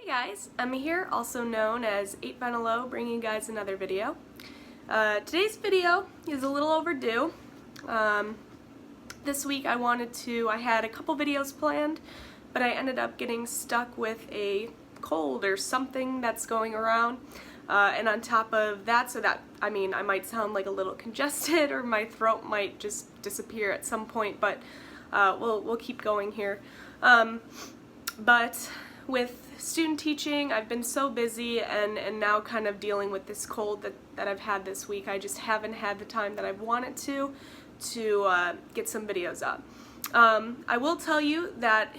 Hey guys, Emma here, also known as 8vinyllow, bringing you guys another video. Today's video is a little overdue. This week I had a couple videos planned, but I ended up getting stuck with a cold or something that's going around. And on top of that, I might sound like a little congested or my throat might just disappear at some point, but we'll keep going here. But with student teaching, I've been so busy and now kind of dealing with this cold that I've had this week. I just haven't had the time that I've wanted to get some videos up. I will tell you that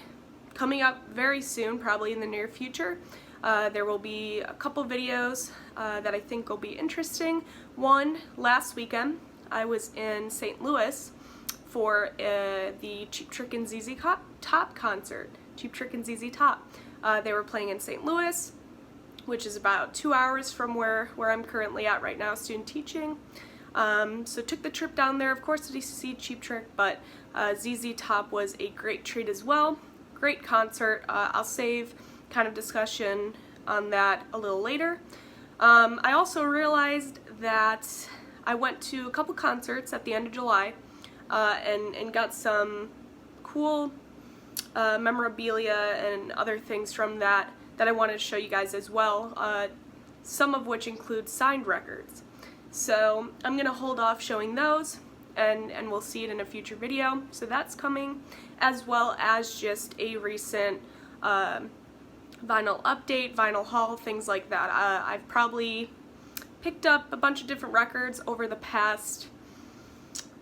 coming up very soon, probably in the near future, there will be a couple videos that I think will be interesting. One, last weekend, I was in St. Louis for the Cheap Trick and ZZ Top concert. Cheap Trick and ZZ Top. They were playing in St. Louis, which is about 2 hours from where I'm currently at right now, student teaching. So took the trip down there, of course, to see Cheap Trick, but ZZ Top was a great treat as well. Great concert. I'll save kind of discussion on that a little later. I also realized that I went to a couple concerts at the end of July and got some cool memorabilia and other things from that I wanted to show you guys as well, some of which include signed records. So I'm going to hold off showing those and we'll see it in a future video. So that's coming, as well as just a recent vinyl update, vinyl haul, things like that. I've probably picked up a bunch of different records over the past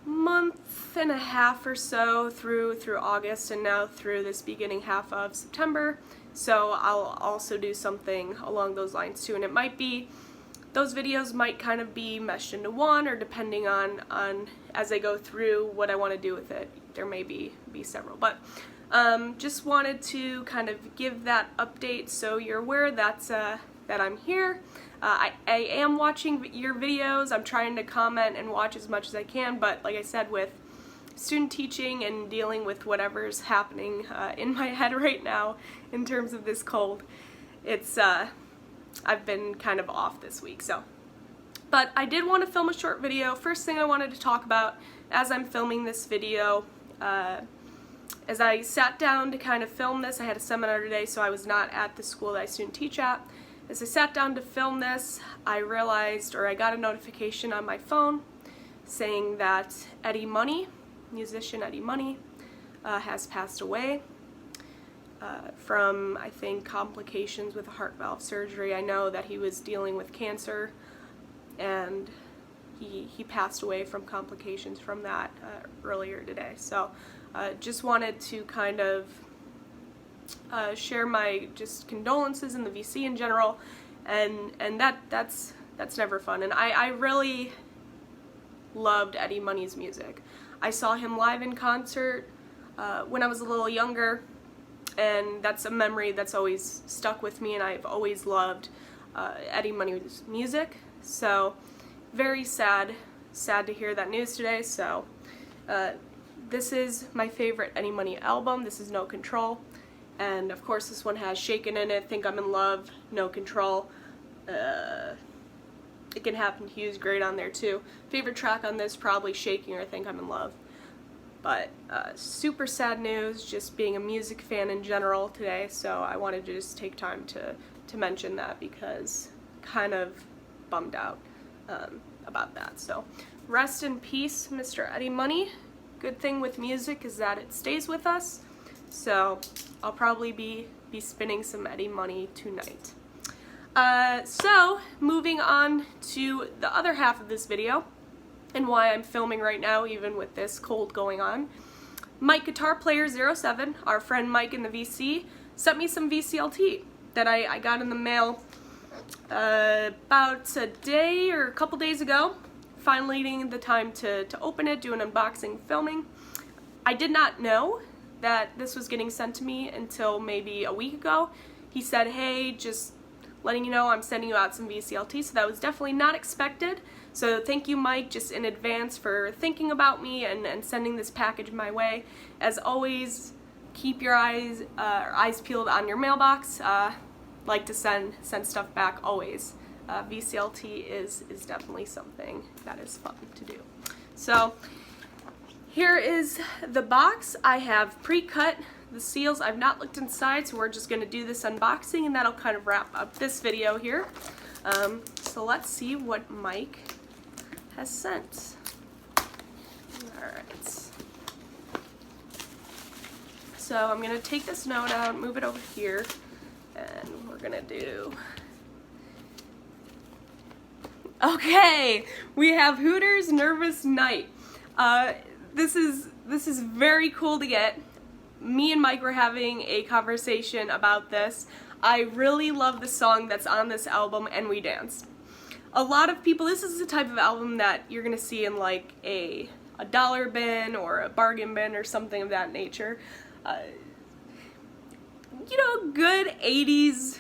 month and a half or so through August and now through this beginning half of September. So I'll also do something along those lines too, and it might be, those videos might kind of be meshed into one, or depending on as I go through what I want to do with it, there may be several. But just wanted to kind of give that update so you're aware that I'm here. I am watching your videos. I'm trying to comment and watch as much as I can, but like I said, with student teaching and dealing with whatever's happening in my head right now in terms of this cold, it's I've been kind of off this week. So, but I did want to film a short video. First thing I wanted to talk about as I'm filming this video, as I sat down to kind of film this, I had a seminar today, so I was not at the school that I student teach at. As I sat down to film this, I realized, or I got a notification on my phone saying that Eddie Money, musician Eddie Money, has passed away from, I think, complications with a heart valve surgery. I know that he was dealing with cancer, and he passed away from complications from that earlier today. So just wanted to kind of share my just condolences in the VC in general, and that's never fun. And I really loved Eddie Money's music. I saw him live in concert when I was a little younger, and that's a memory that's always stuck with me, and I've always loved Eddie Money's music. So very sad to hear that news today. So this is my favorite Eddie Money album. This is No Control. And of course this one has Shakin' in it, Think I'm in Love, No Control. It Can Happen to You's great on there too. Favorite track on this, probably Shaking or Think I'm in Love. But super sad news, just being a music fan in general today, so I wanted to just take time to mention that, because kind of bummed out about that. So rest in peace, Mr. Eddie Money. Good thing with music is that it stays with us. So I'll probably be spinning some Eddie Money tonight. So moving on to the other half of this video, and why I'm filming right now even with this cold going on. MikeGuitarPlayer07, our friend Mike in the VC, sent me some VCLT that I got in the mail about a day or a couple days ago. Finally getting the time to open it, do an unboxing, filming. I did not know that this was getting sent to me until maybe a week ago. He said, hey, just letting you know I'm sending you out some VCLT, so that was definitely not expected. So thank you, Mike, just in advance for thinking about me and sending this package my way. As always, keep your eyes peeled on your mailbox. like to send stuff back always. VCLT is definitely something that is fun to do. So here is the box. I have pre-cut the seals. I've not looked inside, so we're just going to do this unboxing, and that'll kind of wrap up this video here. So let's see what Mike has sent. Alright. So I'm going to take this note out, move it over here, and we're going to do... Okay, we have Hooters Nervous Night. This is very cool to get. Me and Mike were having a conversation about this. I really love the song that's on this album, and we danced. A lot of people, this is the type of album that you're gonna see in like a dollar bin or a bargain bin or something of that nature. You know, good 80s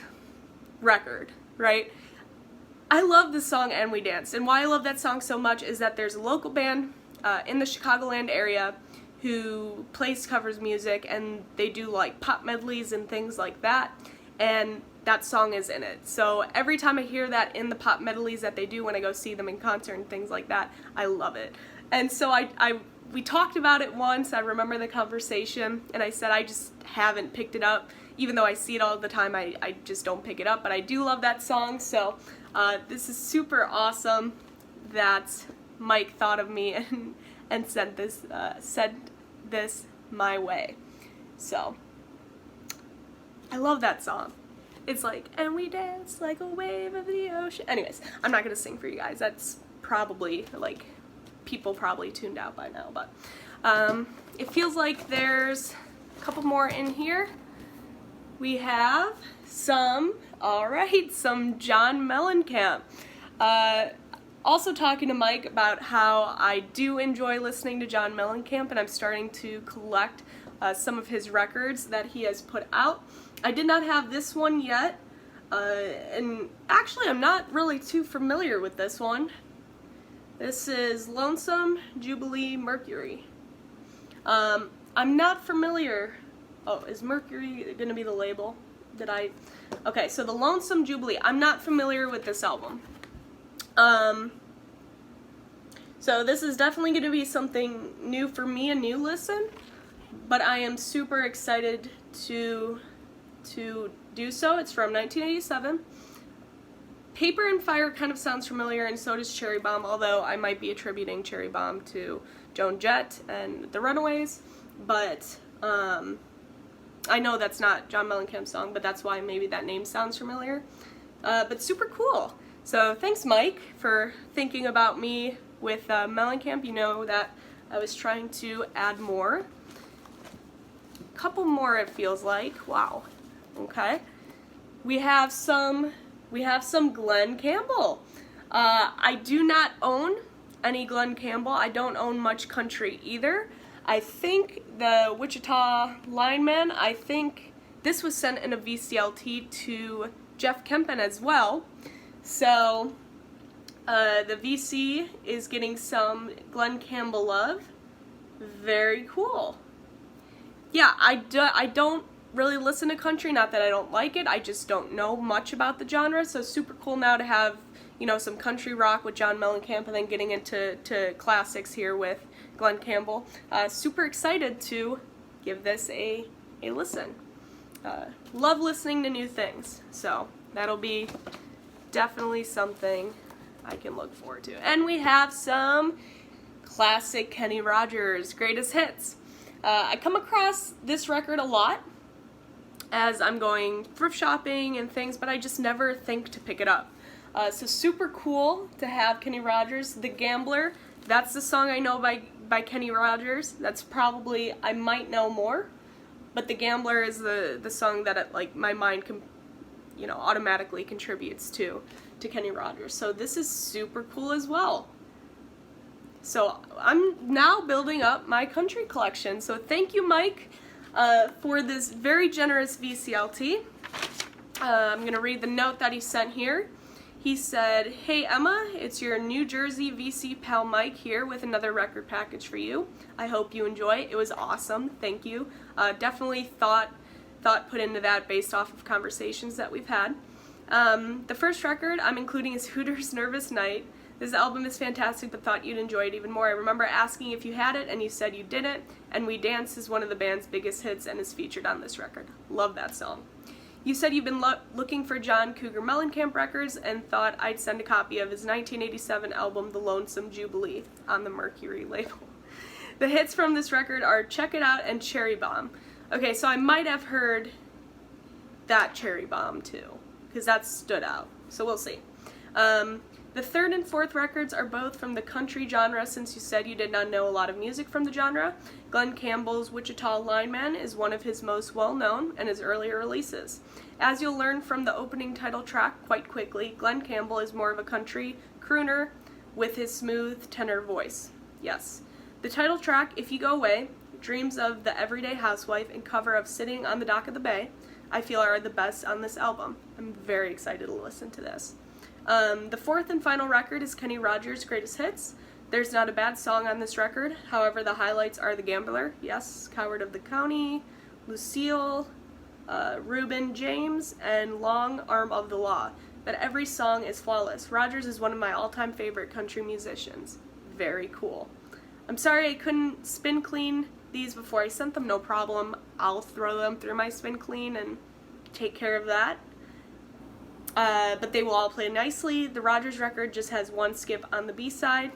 record, right? I love this song, and we danced. And why I love that song so much is that there's a local band in the Chicagoland area who covers music, and they do like pop medleys and things like that, and that song is in it. So every time I hear that in the pop medleys that they do when I go see them in concert and things like that, I love it. And so we talked about it once. I remember the conversation, and I said I just haven't picked it up. Even though I see it all the time, I just don't pick it up, but I do love that song. So this is super awesome that Mike thought of me and sent this my way. So I love that song. It's like, and we dance like a wave of the ocean. Anyways, I'm not gonna sing for you guys. That's probably like people probably tuned out by now, but it feels like there's a couple more in here. We have some John Mellencamp. Also talking to Mike about how I do enjoy listening to John Mellencamp, and I'm starting to collect some of his records that he has put out. I did not have this one yet, and actually I'm not really too familiar with this one. This is Lonesome Jubilee Mercury. I'm not familiar. Oh, is Mercury going to be the label? Okay, so the Lonesome Jubilee. I'm not familiar with this album. So this is definitely going to be something new for me, a new listen, but I am super excited to do so. It's from 1987. Paper and Fire kind of sounds familiar, and so does Cherry Bomb, although I might be attributing Cherry Bomb to Joan Jett and the Runaways, but I know that's not John Mellencamp's song, but that's why maybe that name sounds familiar. But super cool. So thanks, Mike, for thinking about me with Mellencamp. You know that I was trying to add more. A couple more, it feels like. Wow. Okay. We have some Glenn Campbell. I do not own any Glenn Campbell. I don't own much country either. I think the Wichita Lineman, I think this was sent in a VCLT to Jeff Kempen as well. So the VC is getting some Glenn Campbell love. Very cool. Yeah, I don't really listen to country, not that I don't like it, I just don't know much about the genre, so super cool now to have, you know, some country rock with John Mellencamp and then getting into classics here with Glenn Campbell. Super excited to give this a listen. Love listening to new things, so that'll be definitely something I can look forward to. And we have some classic Kenny Rogers greatest hits. I come across this record a lot as I'm going thrift shopping and things, but I just never think to pick it up. So super cool to have Kenny Rogers. The Gambler, that's the song I know by Kenny Rogers. That's probably, I might know more, but The Gambler is the song that like my mind automatically contributes to Kenny Rogers. So this is super cool as well. So I'm now building up my country collection. So thank you, Mike, for this very generous VCLT. I'm going to read the note that he sent here. He said, "Hey Emma, it's your New Jersey VC pal Mike here with another record package for you. I hope you enjoy. It was awesome. Thank you. Definitely thought thought put into that based off of conversations that we've had. The first record I'm including is Hooters' Nervous Night. This album is fantastic, but thought you'd enjoy it even more. I remember asking if you had it, and you said you didn't, and We Dance is one of the band's biggest hits and is featured on this record. Love that song. You said you've been looking for John Cougar Mellencamp records and thought I'd send a copy of his 1987 album, The Lonesome Jubilee, on the Mercury label. The hits from this record are Check It Out and Cherry Bomb. Okay, so I might have heard that Cherry Bomb too, because that stood out. So we'll see. The third and fourth records are both from the country genre, since you said you did not know a lot of music from the genre. Glenn Campbell's Wichita Lineman is one of his most well-known and his earlier releases. As you'll learn from the opening title track quite quickly, Glenn Campbell is more of a country crooner with his smooth tenor voice. Yes. The title track, If You Go Away, dreams of the everyday housewife, and cover of Sitting on the Dock of the Bay, I feel are the best on this album. I'm very excited to listen to this. The fourth and final record is Kenny Rogers' Greatest Hits. There's not a bad song on this record, however the highlights are The Gambler, yes, Coward of the County, Lucille, Reuben James, and Long Arm of the Law. But every song is flawless. Rogers is one of my all-time favorite country musicians. Very cool. I'm sorry I couldn't spin clean these before I sent them, no problem. I'll throw them through my spin clean and take care of that. But they will all play nicely. The Rogers record just has one skip on the B-side.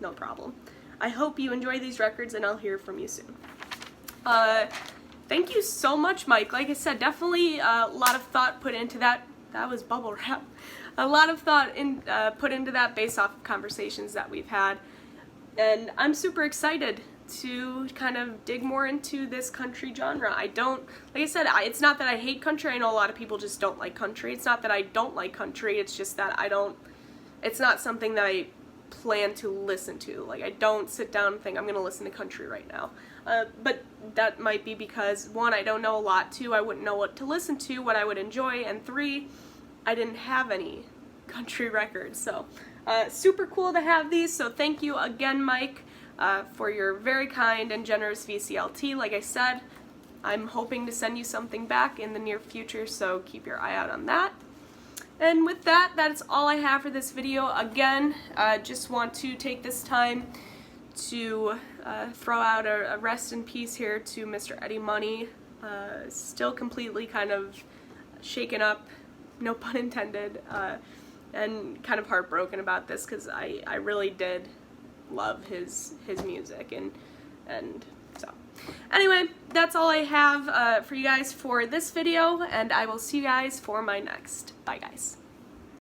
No problem. I hope you enjoy these records, and I'll hear from you soon. Thank you so much, Mike. Like I said, definitely a lot of thought put into that. That was bubble wrap. A lot of thought put into that based off of conversations that we've had. And I'm super excited to kind of dig more into this country genre. Like I said, it's not that I hate country. I know a lot of people just don't like country. It's not that I don't like country. It's just that it's not something that I plan to listen to. Like, I don't sit down and think I'm going to listen to country right now. But that might be because, one, I don't know a lot, two, I wouldn't know what to listen to, what I would enjoy, and three, I didn't have any country records. So, super cool to have these, so thank you again, Mike, for your very kind and generous VCLT. Like I said, I'm hoping to send you something back in the near future, so keep your eye out on that. And with that, that's all I have for this video. Again, just want to take this time to throw out a rest in peace here to Mr. Eddie Money. Still completely kind of shaken up, no pun intended, and kind of heartbroken about this, because I really did love his music, and so anyway, that's all I have for you guys for this video, and I will see you guys for my next. Bye, guys.